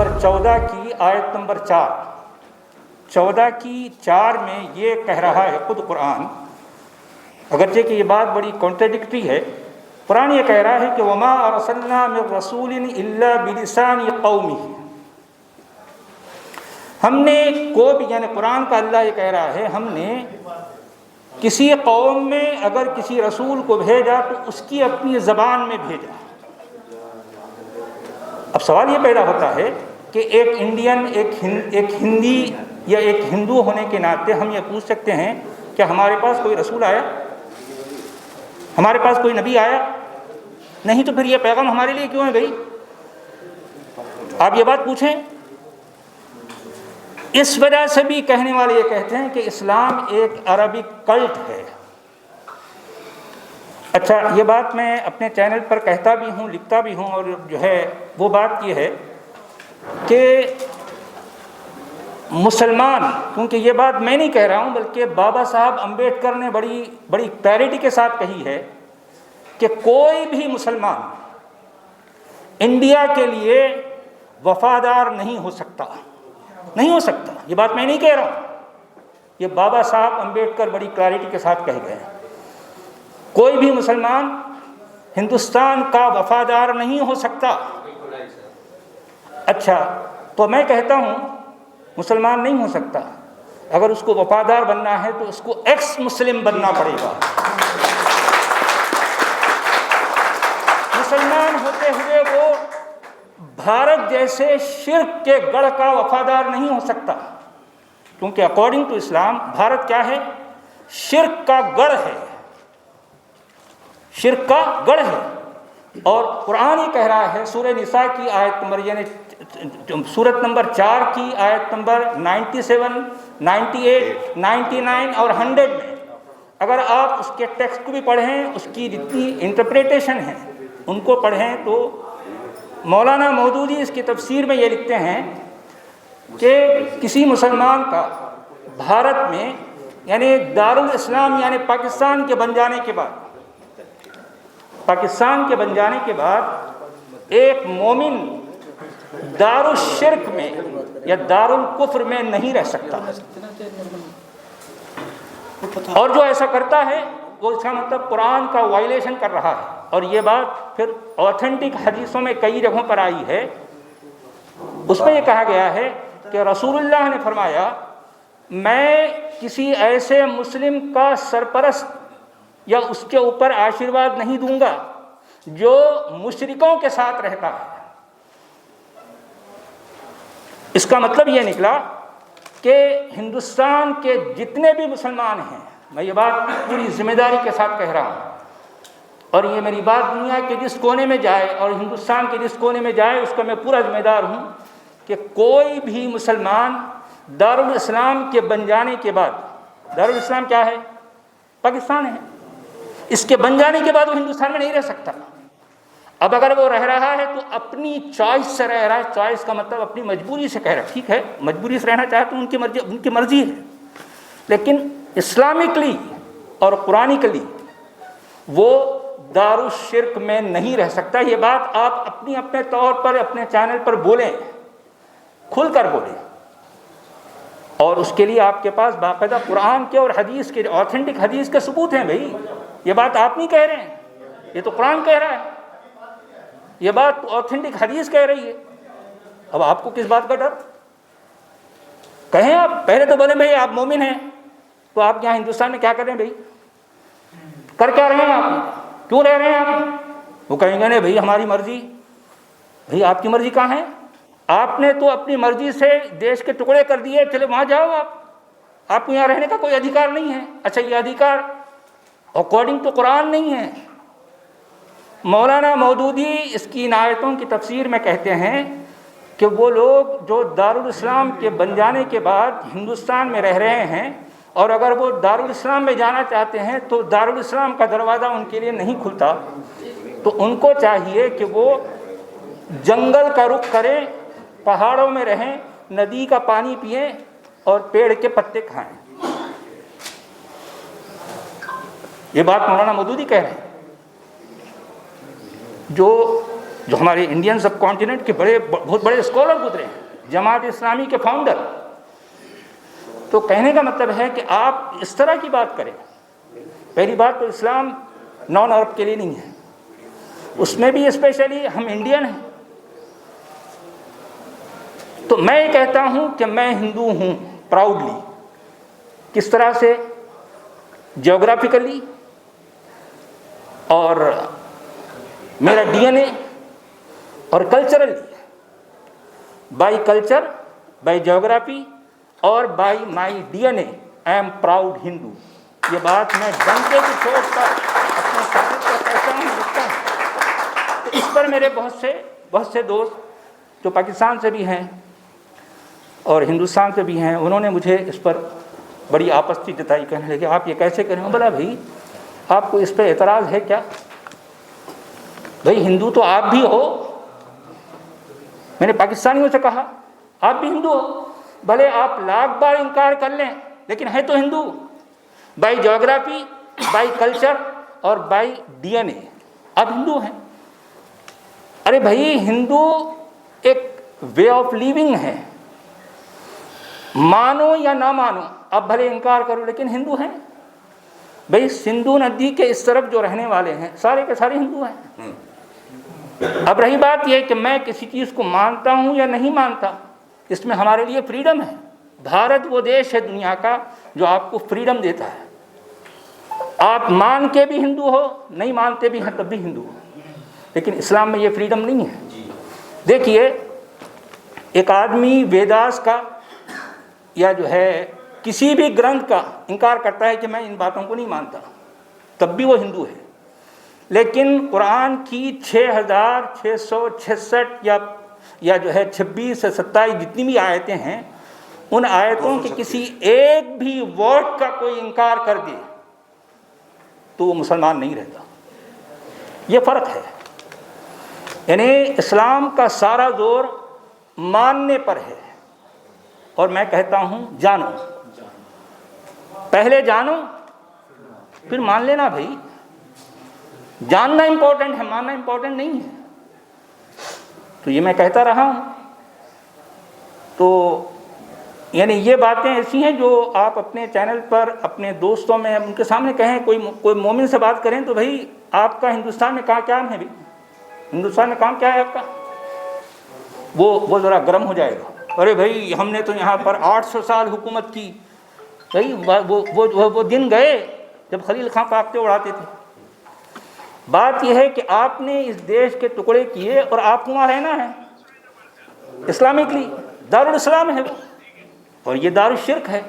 Number 14 की आयत number 4, 14 की 4 में ये कह रहा है खुद कुरान, अगरचे कि ये बात बड़ी कॉन्ट्रडिक्टरी है। कुरान ये कह रहा है कि वमा अरसलना मिन रसूलिन इल्ला बिलिसानि कौमिही, हमने को भी, यानी कुरान का अल्लाह ये कह रहा है, हमने किसी कौम में अगर किसी रसूल को भेजा तो उसकी अपनी ज़बान में भेजा। अब सवाल ये पैदा होता है कि एक इंडियन, एक हिंदी या एक हिंदू होने के नाते हम ये पूछ सकते हैं कि हमारे पास कोई रसूल आया, हमारे पास कोई नबी आया? नहीं, तो फिर ये पैगाम हमारे लिए क्यों है भाई? आप ये बात पूछें। इस वजह से भी कहने वाले ये कहते हैं कि इस्लाम एक अरबिक कल्ट है। अच्छा, ये बात मैं अपने चैनल पर कहता भी हूँ, लिखता भी हूँ, और जो है वो बात ये है कि मुसलमान, क्योंकि ये बात मैं नहीं कह रहा हूँ बल्कि बाबा साहब अम्बेडकर ने बड़ी बड़ी क्लैरिटी के साथ कही है कि कोई भी मुसलमान इंडिया के लिए वफादार नहीं हो सकता, नहीं हो सकता। ये बात मैं नहीं कह रहा हूँ, ये बाबा साहब अम्बेडकर बड़ी क्लैरिटी के साथ कह गए हैं। कोई भी मुसलमान हिंदुस्तान का वफादार नहीं हो सकता। अच्छा, तो मैं कहता हूँ मुसलमान नहीं हो सकता, अगर उसको वफादार बनना है तो उसको एक्स मुस्लिम बनना पड़ेगा। मुसलमान होते हुए वो भारत जैसे शिर्क के गढ़ का वफादार नहीं हो सकता, क्योंकि अकॉर्डिंग टू इस्लाम भारत क्या है? शिर्क का गढ़ है, शिर्क का गढ़ है। और कुरान ही कह रहा है सूरह निसा की आयत नंबर, यानी सूरत नंबर 4 की आयत नंबर 97, 98, 99 और 100 में अगर आप उसके टेक्स्ट को भी पढ़ें, उसकी जितनी इंटरप्रिटेशन है उनको पढ़ें, तो मौलाना मौदूदी इसकी तफसीर में ये लिखते हैं कि किसी मुसलमान का भारत में, यानी दारुल इस्लाम यानी पाकिस्तान के बन जाने के बाद, पाकिस्तान के बन जाने के बाद एक मोमिन दारुल शिर्क में या दारुल कुफ्र में नहीं रह सकता। और जो ऐसा करता है वो इसका मतलब कुरान का वायलेशन कर रहा है। और ये बात फिर ऑथेंटिक हदीसों में कई जगहों पर आई है, उसमें यह कहा गया है कि रसूलुल्लाह ने फरमाया, मैं किसी ऐसे मुस्लिम का सरपरस्त या उसके ऊपर आशीर्वाद नहीं दूंगा जो मुशरिकों के साथ रहता है। इसका मतलब यह निकला कि हिंदुस्तान के जितने भी मुसलमान हैं, मैं ये बात पूरी जिम्मेदारी के साथ कह रहा हूँ, और ये मेरी बात दुनिया के जिस कोने में जाए और हिंदुस्तान के जिस कोने में जाए उसका मैं पूरा जिम्मेदार हूँ कि कोई भी मुसलमान दारुल इस्लाम के बन जाने के बाद, दारुल इस्लाम क्या है? पाकिस्तान है, इसके बन जाने के बाद वो हिंदुस्तान में नहीं रह सकता। अब अगर वो रह रहा है तो अपनी चॉइस से रह रहा है, चॉइस का मतलब अपनी मजबूरी से कह रहा है, ठीक है, मजबूरी से रहना चाहे तो उनकी मर्जी है, लेकिन इस्लामिकली और कुरानिकली वो दारुल शिर्क में नहीं रह सकता। ये बात आप अपने तौर पर अपने चैनल पर बोलें, खुलकर बोलें, और उसके लिए आपके पास बाकायदा कुरान के और हदीस के, ऑथेंटिक हदीस के सबूत हैं भाई। ये बात आप नहीं कह रहे हैं, ये तो कुरान कह रहा है, ये बात ऑथेंटिक हदीस कह रही है। अब आपको किस बात का डर? कहें आप, पहले तो बोले भाई आप मोमिन हैं, तो आप यहाँ हिंदुस्तान में क्या कर रहे हैं भाई? कर क्या रहे हैं आप? क्यों रह रहे हैं आप? वो कहेंगे नहीं भाई हमारी मर्जी। भाई आपकी मर्जी कहाँ है? आपने तो अपनी मर्जी से देश के टुकड़े कर दिए, चले वहाँ जाओ आप, आपको यहाँ रहने का कोई अधिकार नहीं है। अच्छा, ये अधिकार अकॉर्डिंग टू कुरान नहीं है। मौलाना मौदूदी इसकी इन आयतों की तफसीर में कहते हैं कि वो लोग जो दारुल इस्लाम के बन जाने के बाद हिंदुस्तान में रह रहे हैं और अगर वो दारुल इस्लाम में जाना चाहते हैं तो दारुल इस्लाम का दरवाज़ा उनके लिए नहीं खुलता, तो उनको चाहिए कि वो जंगल का रुख करें, पहाड़ों में रहें, नदी का पानी पिएं और पेड़ के पत्ते खाएं। ये बात मौलाना मौदूदी कह रहे हैं। जो जो हमारे इंडियन सब कॉन्टिनेंट के बहुत बड़े स्कॉलर गुजरे हैं, जमात इस्लामी के फाउंडर। तो कहने का मतलब है कि आप इस तरह की बात करें। पहली बात तो इस्लाम नॉन अरब के लिए नहीं है, उसमें भी स्पेशली हम इंडियन हैं। तो मैं ये कहता हूं कि मैं हिंदू हूं प्राउडली। किस तरह से? ज्योग्राफिकली, और मेरा डीएनए, और culturally. By culture, by geography और by my DNA I am proud Hindu. ये बात मैं डंके की चोट पर अपने साबित का पहचान रखता हूँ। तो इस पर मेरे बहुत से दोस्त जो पाकिस्तान से भी हैं और हिंदुस्तान से भी हैं, उन्होंने मुझे इस पर बड़ी आपत्ति जताई। कहने लगे आप ये कैसे करें? बोला भाई आपको इस पर एतराज़ है क्या? भाई हिंदू तो आप भी हो। मैंने पाकिस्तानियों से कहा आप भी हिंदू हो, भले आप लाख बार इनकार कर लें, लेकिन है तो Hindu. By geography, by culture और बाय डीएनए आप हिंदू हैं। अरे भाई हिंदू एक वे ऑफ लिविंग है, मानो या ना मानो, आप भले इनकार करो लेकिन हिंदू हैं। भाई सिंधु नदी के इस तरफ जो रहने वाले हैं सारे के सारे हिंदू हैं। अब रही बात यह कि मैं किसी चीज़ को मानता हूं या नहीं मानता, इसमें हमारे लिए फ्रीडम है। भारत वो देश है दुनिया का जो आपको फ्रीडम देता है। आप मान के भी हिंदू हो, नहीं मानते भी हैं तब भी हिंदू हो। लेकिन इस्लाम में ये फ्रीडम नहीं है। देखिए एक आदमी वेदास का या जो है किसी भी ग्रंथ का इनकार करता है कि मैं इन बातों को नहीं मानता, तब भी वो हिंदू है। लेकिन कुरान की 6666 या जो है 26 से 27 जितनी भी आयतें हैं, उन आयतों के किसी एक भी वर्ड का कोई इनकार कर दे तो वो मुसलमान नहीं रहता। ये फ़र्क है। यानी इस्लाम का सारा जोर मानने पर है। और मैं कहता हूँ जानो, पहले जानो फिर मान लेना। भाई जानना इंपॉर्टेंट है, मानना इंपॉर्टेंट नहीं है। तो ये मैं कहता रहा हूँ। तो यानी ये बातें ऐसी हैं जो आप अपने चैनल पर अपने दोस्तों में उनके सामने कहें, कोई मोमिन से बात करें तो भाई आपका हिंदुस्तान में क्या है? भाई हिंदुस्तान में काम क्या है आपका? वो ज़रा गर्म हो जाएगा। अरे भाई हमने तो यहाँ पर 800 साल हुकूमत की। भाई वो दिन गए जब खलील खां पाख्ते उड़ाते थे। बात यह है कि आपने इस देश के टुकड़े किए और आपको वहाँ रहना है। इस्लामिकली दारुल इस्लाम है वो, और ये दारुल शिर्क है।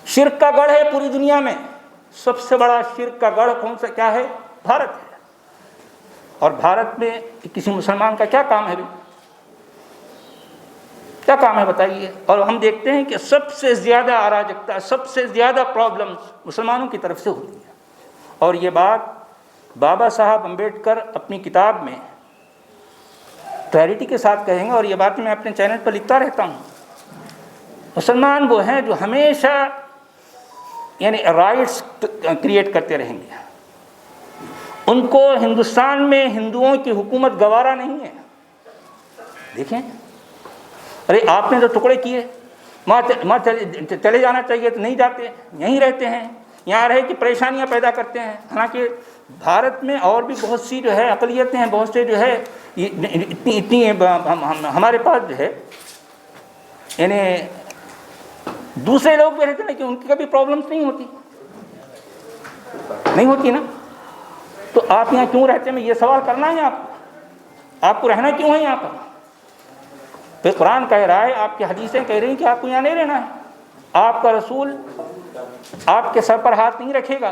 शिर्क का गढ़ है पूरी दुनिया में। सबसे बड़ा शिर्क का गढ़ कौन सा क्या है? भारत है। और भारत में किसी मुसलमान का क्या काम है भाई? क्या काम है बताइए? और हम देखते हैं कि सबसे ज़्यादा अराजकता, सबसे ज़्यादा प्रॉब्लम्स मुसलमानों की तरफ से होती है। और ये बात बाबा साहब अम्बेडकर अपनी किताब में क्लैरिटी के साथ कहेंगे, और ये बात मैं अपने चैनल पर लिखता रहता हूँ। मुसलमान वो हैं जो हमेशा यानी राइट्स क्रिएट करते रहेंगे। उनको हिंदुस्तान में हिंदुओं की हुकूमत गवारा नहीं है। देखें, अरे आपने जो टुकड़े किए, वहाँ चले जाना चाहिए तो नहीं जाते, यहीं रहते हैं, यहाँ रह के परेशानियाँ पैदा करते हैं। हालांकि भारत में और भी बहुत सी जो है अक़लियतें हैं, बहुत से जो है इतनी हमारे पास जो है यानी दूसरे लोग भी रहते हैं कि उनकी कभी प्रॉब्लम्स नहीं होती ना। तो आप यहाँ क्यों रहते हैं? मैं ये सवाल करना है आपको रहना क्यों है यहाँ पर? फिर कुरान कह रहा है, आपकी हदीसें कह रही हैं कि आपको यहाँ नहीं रहना है। आपका रसूल आपके सर पर हाथ नहीं रखेगा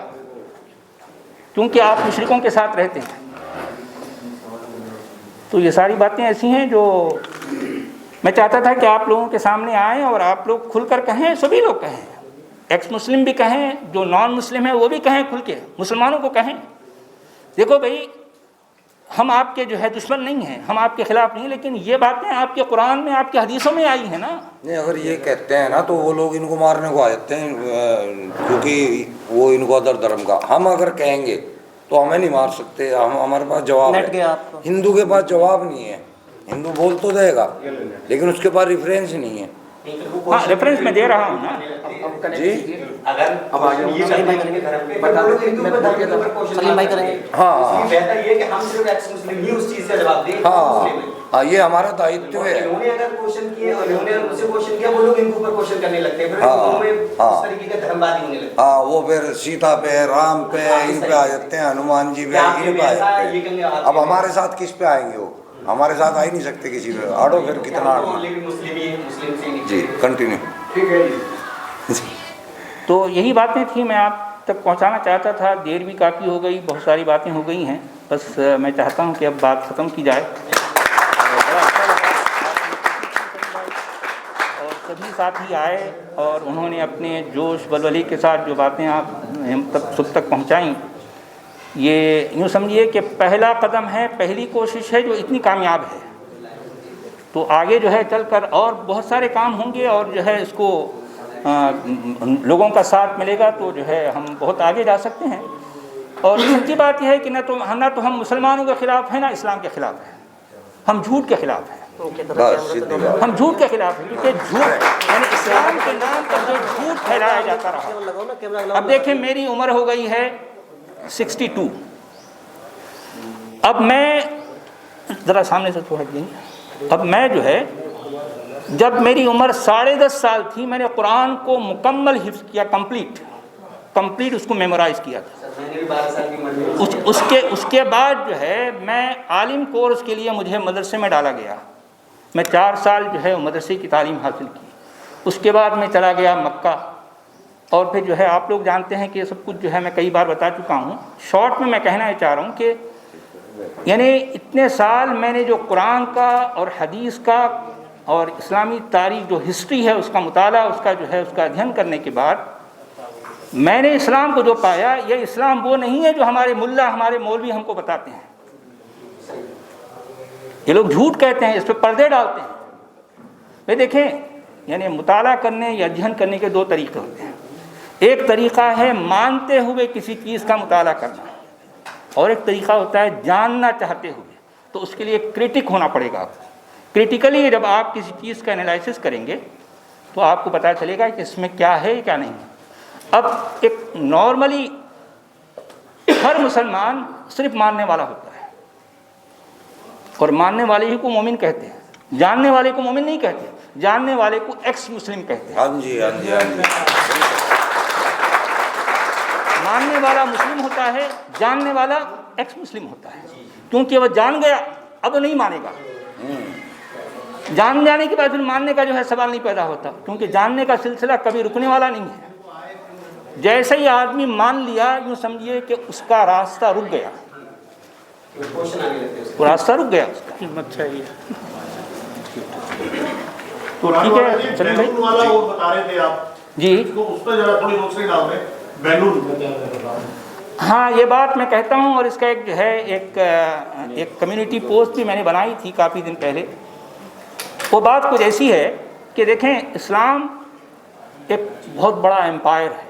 क्योंकि आप मुशरिकों के साथ रहते हैं। तो ये सारी बातें ऐसी हैं जो मैं चाहता था कि आप लोगों के सामने आएँ और आप लोग खुलकर कहें, सभी लोग कहें, एक्स मुस्लिम भी कहें, जो नॉन मुस्लिम है वो भी कहें, खुल के मुसलमानों को कहें, देखो भाई हम आपके जो है दुश्मन नहीं हैं, हम आपके खिलाफ नहीं, लेकिन ये बातें आपके कुरान में, आपके हदीसों में आई हैं ना। नहीं, अगर ये कहते हैं ना तो वो लोग इनको मारने को आ जाते हैं क्योंकि वो इनको अदर धर्म का। हम अगर कहेंगे तो हमें नहीं मार सकते, हम हमारे पास जवाब नेट गया है। आपको। हिंदू के पास जवाब नहीं है, हिंदू बोल तो देगा लेकिन उसके पास रेफरेंस नहीं है। हाँ, रेफरेंस मैं दे रहा हूँ ना। जी अगर अब आगे ये सलीम भाई करेंगे। करेंगे बता दो, हिंदू मैं पर बोल के धर्म के ऊपर था। क्वेश्चन सलीम भाई आते करेंगे। हैं। हाँ, इसलिए हाँ। बेहतर ये है कि हम सिर्फ एक्स मुस्लिम ही उस चीज का जवाब दें जो मुस्लिम है। हाँ, ये हमारा दायित्व है। इन्होंने अगर क्वेश्चन किए और इन्होंने मुझसे क्वेश्चन किया, वो लोग इनको ऊपर क्वेश्चन करने लगते हैं, फिर हाँ, दोनों में हाँ। उस तरीके का धर्मवादी होने लगते हाँ, वो फिर सीता पे, राम पे, इन पे आ जाते हैं, हनुमान जी पे, क्या आपके इन पे आ में ऐसा है? जाते ये कहेंगे हैं। आपके अब में हमारे साथ किस पे आएंगे वो? हमारे साथ आ ही नहीं सकते किसी पे। आड़ो फिर कितना हैं। आड़ना। लेकिन मुस्लिम ही है, मुस्लिम से ही जी, निकले। कंटिन्यू। ठीक है जी। तो यही बातें थी, मैं आप तक पहुंचाना चाहता था। देर भी काफ़ी हो गई, बहुत सारी बातें हो गई हैं। बस मैं चाहता हूं कि अब बात ख़त्म की जाए। बड़ा अच्छा लगा और सभी साथी आए और उन्होंने अपने जोश बलवली के साथ जो बातें आप हम तक सब तक पहुंचाई, ये यूँ समझिए कि पहला कदम है, पहली कोशिश है जो इतनी कामयाब है। तो आगे जो है चलकर और बहुत सारे काम होंगे और जो है इसको लोगों का साथ मिलेगा तो जो है हम बहुत आगे जा सकते हैं। और सच्ची बात यह है कि ना तो हम मुसलमानों के ख़िलाफ़ हैं ना इस्लाम के ख़िलाफ़ हैं, हम झूठ के ख़िलाफ़ हैं। बस सीधी बात। हम झूठ के ख़िलाफ़ हैं क्योंकि झूठ यानी इस्लाम के नाम पर जो झूठ फैलाया जाता रहा। लगाओ ना कैमरा लगाओ। अब देखें, मेरी उम्र हो गई है 62। अब मैं ज़रा सामने से थोड़ा देंगे। अब मैं जो है, जब मेरी उम्र 10.5 साल थी, मैंने कुरान को मुकम्मल हिफ्ज़ किया, कंप्लीट उसको मेमोराइज़ किया था। मैंने भी 12 साल की उम्र में उसके बाद जो है मैं आलिम कोर्स के लिए मुझे मदरसे में डाला गया। मैं 4 साल जो है मदरसे की तालीम हासिल की। उसके बाद मैं चला गया मक्का और फिर जो है आप लोग जानते हैं कि ये सब कुछ जो है मैं कई बार बता चुका हूँ। शॉर्ट में मैं कहना चाह रहा हूँ कि यानी इतने साल मैंने जो कुरान का और हदीस का और इस्लामी तारीख़ जो हिस्ट्री है उसका मुताला, उसका जो है उसका अध्ययन करने के बाद मैंने इस्लाम को जो पाया, ये इस्लाम वो नहीं है जो हमारे मुल्ला हमारे मौलवी हमको बताते हैं। ये लोग झूठ कहते हैं, इस पर पर्दे डालते हैं। वे देखें, यानी मुताला करने या अध्ययन करने के 2 तरीक़े होते हैं। एक तरीक़ा है मानते हुए किसी चीज़ का मुताला करना और एक तरीक़ा होता है जानना चाहते हुए। तो उसके लिए क्रिटिक होना पड़ेगा आपको। क्रिटिकली जब आप किसी चीज़ का एनालिसिस करेंगे तो आपको पता चलेगा कि इसमें क्या है क्या नहीं है। अब एक नॉर्मली हर मुसलमान सिर्फ मानने वाला होता है और मानने वाले ही को मोमिन कहते हैं, जानने वाले को मोमिन नहीं कहते, जानने वाले को एक्स मुस्लिम कहते हैं। हाँ जी, हाँ जी, हाँ जी। मानने वाला मुस्लिम होता है, जानने वाला एक्स मुस्लिम होता है, क्योंकि वह जान गया अब नहीं मानेगा। जान जाने के बाद फिर मानने का जो है सवाल नहीं पैदा होता, क्योंकि जानने का सिलसिला कभी रुकने वाला नहीं है। जैसे ही आदमी मान लिया, यूँ समझिए कि उसका रास्ता रुक गया, क्वेश्चन आने लगते हैं। वो रास्ता रुक गया उसका। अच्छा ये तो ठीक है, चलिए भाई। बैलून वाला वो बता रहे थे आप जी इसको, उस पर जरा थोड़ी रोशनी डाल दें। बैलून, हाँ, ये बात मैं कहता हूँ और इसका एक जो है एक कम्युनिटी पोस्ट भी मैंने बनाई थी काफ़ी दिन पहले। वो बात कुछ ऐसी है कि देखें, इस्लाम एक बहुत बड़ा एम्पायर है,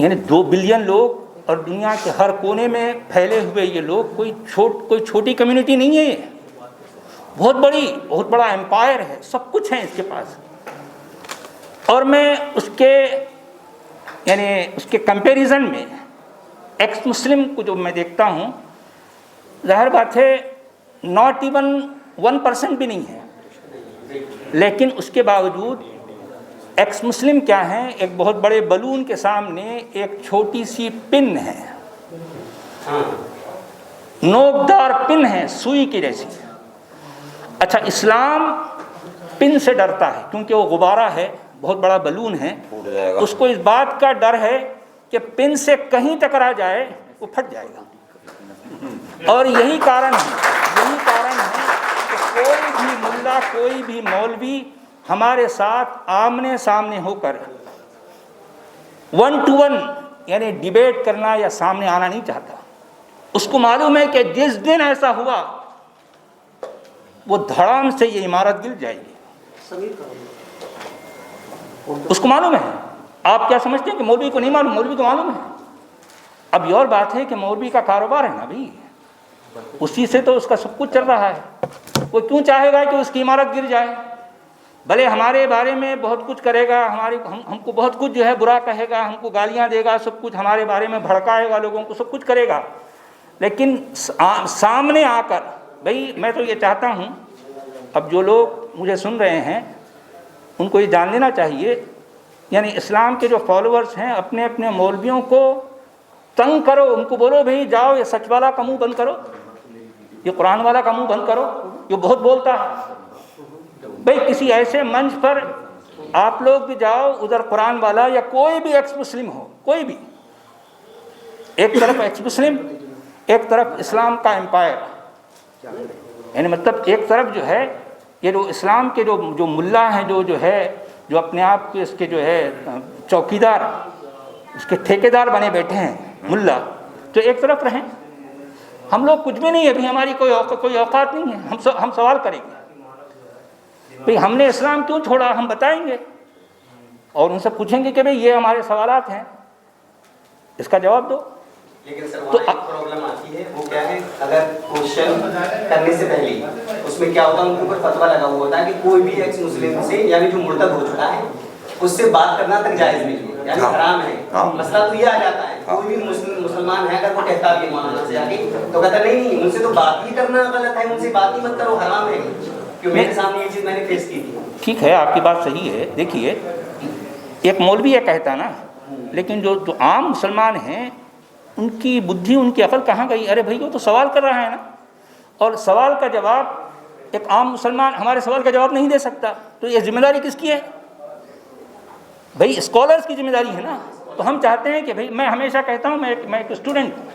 यानी 2 बिलियन लोग और दुनिया के हर कोने में फैले हुए ये लोग, कोई छोटी कम्युनिटी नहीं है। ये बहुत बड़ा एम्पायर है, सब कुछ है इसके पास। और मैं उसके कंपैरिजन में एक्स मुस्लिम को जो मैं देखता हूँ, जाहिर बात है नॉट इवन 1% भी नहीं है, लेकिन उसके बावजूद एक्स मुस्लिम क्या है, एक बहुत बड़े बलून के सामने एक छोटी सी पिन है, नोकदार पिन है, सुई की जैसी। अच्छा, इस्लाम पिन से डरता है क्योंकि वो गुब्बारा है, बहुत बड़ा बलून है, उसको इस बात का डर है कि पिन से कहीं टकरा जाए वो फट जाएगा। और यही कारण है कि कोई भी मुल्ला, कोई भी मौलवी हमारे साथ आमने सामने होकर 1 to 1 यानी डिबेट करना या सामने आना नहीं चाहता। उसको मालूम है कि जिस दिन ऐसा हुआ वो धड़ाम से ये इमारत गिर जाएगी। उसको मालूम है। आप क्या समझते हैं कि मौलवी को नहीं मालूम? मौलवी को मालूम है। अब ये और बात है कि मौलवी का कारोबार है ना भाई, उसी से तो उसका सब कुछ चल रहा है। वो क्यों चाहेगा कि उसकी इमारत गिर जाए? भले हमारे बारे में बहुत कुछ करेगा, हमको बहुत कुछ जो है बुरा कहेगा, हमको गालियां देगा, सब कुछ हमारे बारे में भड़काएगा, लोगों को सब कुछ करेगा, लेकिन सामने आकर, भाई मैं तो ये चाहता हूँ, अब जो लोग मुझे सुन रहे हैं उनको ये जान लेना चाहिए, यानी इस्लाम के जो फॉलोअर्स हैं अपने अपने मौलवियों को तंग करो, उनको बोलो भाई जाओ ये सच वाला का मुंह बंद करो, ये कुरान वाला का मुंह बंद करो, ये बहुत बोलता है। भाई किसी ऐसे मंच पर आप लोग भी जाओ, उधर कुरान वाला या कोई भी एक्स मुस्लिम हो, कोई भी, एक तरफ एक्स मुस्लिम, एक तरफ इस्लाम का एम्पायर, यानी मतलब एक तरफ जो है ये जो इस्लाम के जो मुल्ला हैं, जो है जो अपने आप के इसके जो है चौकीदार, इसके ठेकेदार बने बैठे हैं मुल्ला, तो एक तरफ रहें। हम लोग कुछ भी नहीं है भाई, हमारी कोई औकात नहीं है, हम सवाल करेंगे भाई हमने इस्लाम क्यों छोड़ा, हम बताएंगे और उनसे पूछेंगे कि भाई ये हमारे सवालात हैं, इसका जवाब दो। लेकिन सर वहाँ एक प्रॉब्लम आती है, वो क्या है, अगर क्वेश्चन करने से पहले उसमें क्या होता है, उनके ऊपर फतवा लगा हुआ होता है कि कोई भी एक्स मुस्लिम से यानी जो मुर्तद हो चुका है उससे बात करना तक जायज़ नहीं है, यानी हराम है। मसला तो ये आ जाता है, कोई भी मुसलमान है अगर वो कहता है मौलाना से जाके, तो कहता नहीं उनसे तो बात ही करना गलत है, उनसे बात ही मत करो, हराम है। क्योंकि मेरे सामने ये चीज़ मैंने फेस की थी। ठीक है, आपकी बात सही है। देखिए एक मौलवी ये कहता ना, लेकिन जो आम मुसलमान हैं उनकी बुद्धि, उनकी अकल कहाँ गई? अरे भाई वो तो सवाल कर रहा है ना, और सवाल का जवाब एक आम मुसलमान हमारे सवाल का जवाब नहीं दे सकता, तो ये जिम्मेदारी किसकी है भाई? स्कॉलर्स की जिम्मेदारी है ना। तो हम चाहते हैं कि भाई, मैं हमेशा कहता हूँ, मैं एक स्टूडेंट हूँ,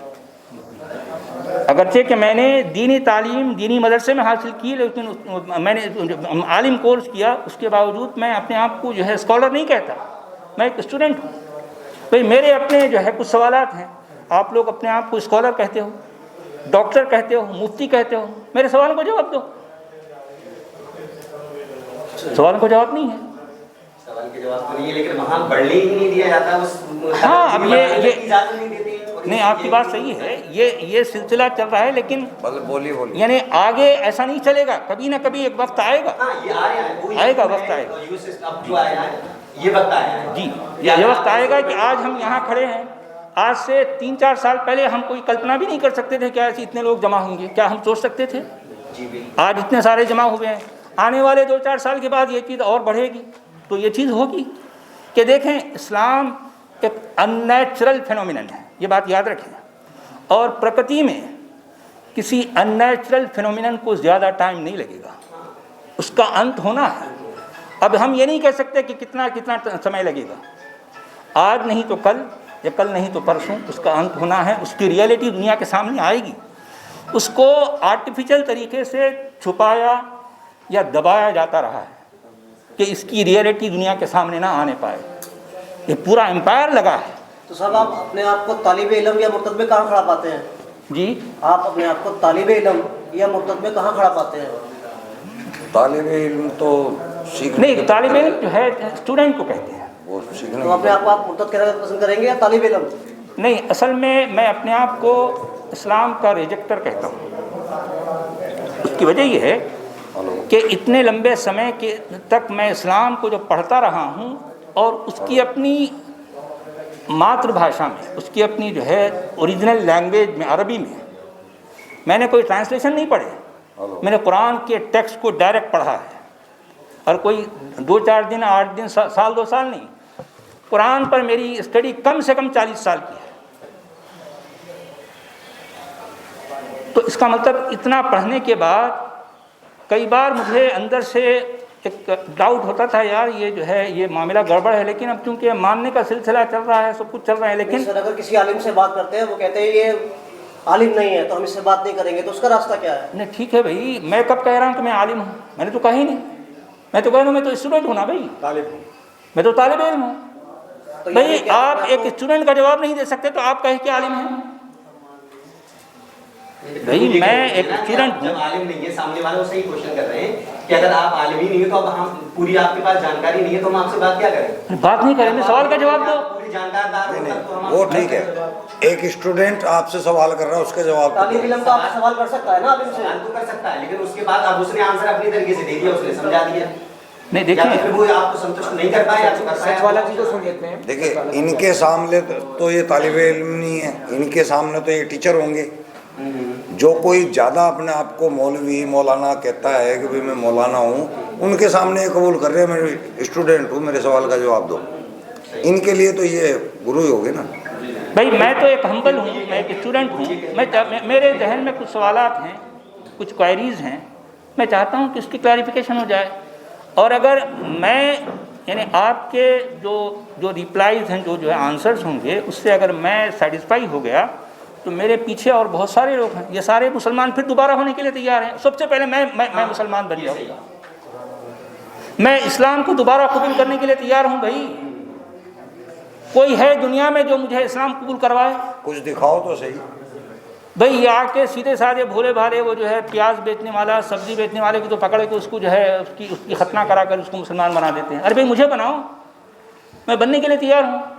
अगरचे कि मैंने दीनी तालीम दीनी मदरसे में हासिल की, लेकिन मैंने आलिम कोर्स किया, उसके बावजूद मैं अपने आप को जो है स्कॉलर नहीं कहता, मैं एक स्टूडेंट हूँ। भाई मेरे अपने जो है कुछ सवालात हैं, आप लोग अपने आप को स्कॉलर कहते हो, डॉक्टर कहते हो, मुफ्ती कहते हो, मेरे सवाल को जवाब दो। सवाल को जवाब नहीं है, सवाल के जवाब तो नहीं है, लेकिन वहाँ बढ़ने ही नहीं दिया जाता उस। हाँ, अब ये इजाजत नहीं देते। नहीं, आपकी बात सही है, ये सिलसिला चल रहा है, लेकिन बोली यानी आगे ऐसा नहीं चलेगा, कभी ना कभी एक वक्त आएगा। हाँ, ये आएगा, वक्त आएगा। अब जो आया है ये वक्त आया है जी, ये वक्त आएगा कि आज हम यहाँ खड़े हैं, आज से 3-4 साल पहले हम कोई कल्पना भी नहीं कर सकते थे क्या ऐसे इतने लोग जमा होंगे, क्या हम सोच सकते थे? आज इतने सारे जमा हुए हैं, आने वाले 2-4 साल के बाद ये चीज़ और बढ़ेगी, तो ये चीज़ होगी कि देखें इस्लाम एक अननेचुरल फिनोमिनन है, ये बात याद रखें, और प्रकृति में किसी अननेचुरल फिनोमिनन को ज़्यादा टाइम नहीं लगेगा, उसका अंत होना है। अब हम ये नहीं कह सकते कि कितना समय लगेगा, आज नहीं तो कल या कल नहीं तो परसों उसका अंत होना है, उसकी रियलिटी दुनिया के सामने आएगी। उसको आर्टिफिशियल तरीके से छुपाया या दबाया जाता रहा है कि इसकी रियलिटी दुनिया के सामने ना आने पाए, ये पूरा एम्पायर लगा है। तो साहब आप अपने आप को तालिब इल्म या मुर्तद में कहाँ खड़ा पाते हैं? जी, आप अपने आप को तालिब इल्म या मुर्तद में कहाँ खड़ा पाते हैं? तालिब इल्म तो सीख नहीं, तालिब इल्म जो है स्टूडेंट को कहते हैं, वो सीखने तो अपने आप को आप मुर्तद कहना पसंद करेंगे या तालिब इल्म? नहीं, असल में मैं अपने आप को इस्लाम का रिजेक्टर कहता हूँ। उसकी वजह यह है कि इतने लंबे समय के तक मैं इस्लाम को जो पढ़ता रहा हूँ और उसकी अपनी मातृभाषा में, उसकी अपनी जो है ओरिजिनल लैंग्वेज में, अरबी में, मैंने कोई ट्रांसलेशन नहीं पढ़े, मैंने कुरान के टेक्स्ट को डायरेक्ट पढ़ा है, और कोई 2-4 दिन 8 दिन साल 2 साल नहीं, कुरान पर मेरी स्टडी कम से कम 40 साल की है। तो इसका मतलब इतना पढ़ने के बाद कई बार मुझे अंदर से एक डाउट होता था, यार ये जो है ये मामला गड़बड़ है, लेकिन अब चूंकि मानने का सिलसिला चल रहा है, सब कुछ चल रहा है, लेकिन सर अगर किसी आलिम से बात करते हैं, वो कहते हैं ये आलिम नहीं है तो हम इससे बात नहीं करेंगे, तो उसका रास्ता क्या है? नहीं, ठीक है भाई, मैं कब कह रहा हूँ कि मैं आलिम हूँ? मैंने तो कहा ही नहीं, मैं तो कह रहा हूँ मैं तो स्टूडेंट हूँ ना भाई, मैं तो तालिब इल्म हूँ। तो भाई आप एक स्टूडेंट का जवाब नहीं दे सकते तो आप कहे कि आलिम हैं? भाई मैं एक स्टूडेंट हूँ। जब आलिम नहीं है सामने वाले, वो सही क्वेश्चन कर रहे हैं कि अगर आप आलिम ही नहीं है तो अब हम पूरी आपके पास जानकारी नहीं है तो हम आपसे बात क्या करें? बात नहीं करेंगे, सवाल का जवाब दो। पूरी जानकार तो हम वो ठीक है, एक स्टूडेंट आपसे सवाल कर रहा है, उसका जवाब तो तालिब इल्म तो आप सवाल कर सकता है ना आलिम से। सवाल तो कर सकता है, लेकिन उसके बाद अब उसने आंसर अपनी तरीके से दे दिया, उसने समझा दिया। नहीं या तो देखिए, फिर वो आपको संतुष्ट नहीं कर पाए, आपको कर पाए वाला चीज को सुन लेते हैं। देखिए, इनके सामने तो ये तालिब इल्म नहीं है, इनके सामने तो ये टीचर होंगे। जो कोई ज़्यादा अपने आप को मौलवी मौलाना कहता है कि भाई मैं मौलाना हूँ, उनके सामने ये कबूल कर रहे हैं मैं स्टूडेंट हूँ, मेरे सवाल का जवाब दो। इनके लिए तो ये गुरु ही होगे ना। भाई मैं तो एक हम्बल हूँ, मैं एक स्टूडेंट हूँ। मेरे जहन में कुछ सवालात हैं, कुछ क्वेरीज हैं, मैं चाहता हूँ कि इसकी क्लैरिफिकेशन हो जाए। और अगर मैं यानी आपके जो रिप्लाईज हैं, जो है आंसर्स होंगे, उससे अगर मैं सेटिस्फाई हो गया तो मेरे पीछे और बहुत सारे लोग हैं, ये सारे मुसलमान फिर दोबारा होने के लिए तैयार हैं। सबसे पहले मैं मुसलमान बन जाऊँगा, मैं इस्लाम को दोबारा कबूल करने के लिए तैयार हूँ। भाई कोई है दुनिया में जो मुझे इस्लाम कबूल करवाए? कुछ दिखाओ तो सही। भाई ये आके सीधे साधे भोले भाले वो जो है प्याज बेचने वाला, सब्जी बेचने वाले को तो पकड़ के उसको जो है उसकी खतना करा कर उसको मुसलमान बना देते हैं। अरे भाई मुझे बनाओ, मैं बनने के लिए तैयार हूँ।